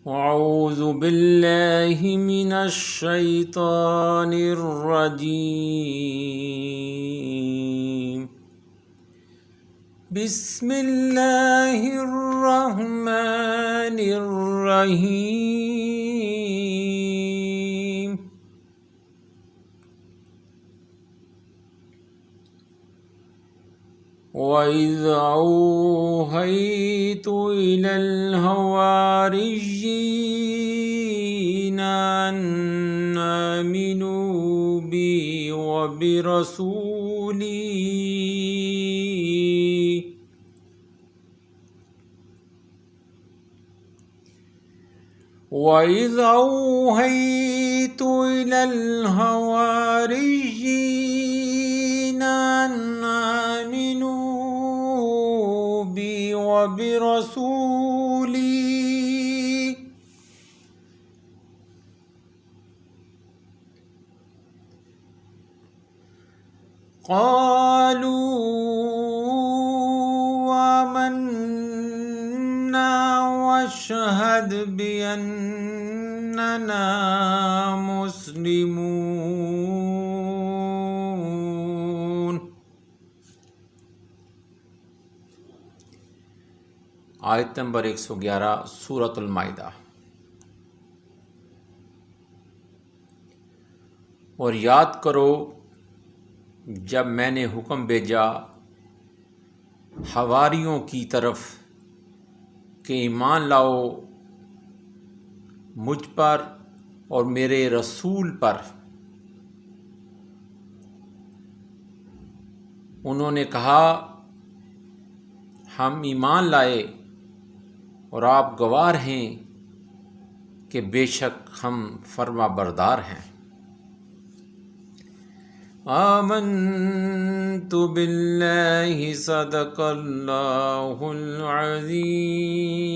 أعوذ بالله من الشيطان الرجيم. بسم الله الرحمن الرحيم. وَإِذْ أَوْحَيْتُ إِلَى الْحَوَارِيِّينَ أَنْ آمِنُوا بِي وَإِذْ أَوْحَيْتُ إِلَى الْحَوَارِيِّينَ أَنْ آمِنُوا بِي وَبِرَسُولِي قَالُوا آمَنَّا وَاشْهَدْ بِأَنَّنَا مُسْلِمُونَ۔ آیت نمبر 111 سورۃ المائدہ۔ اور یاد کرو جب میں نے حکم بھیجا حواریوں کی طرف کہ ایمان لاؤ مجھ پر اور میرے رسول پر۔ انہوں نے کہا ہم ایمان لائے اور آپ گواہ ہیں کہ بے شک ہم فرما بردار ہیں۔ آمنت باللہ صدق اللہ العظیم۔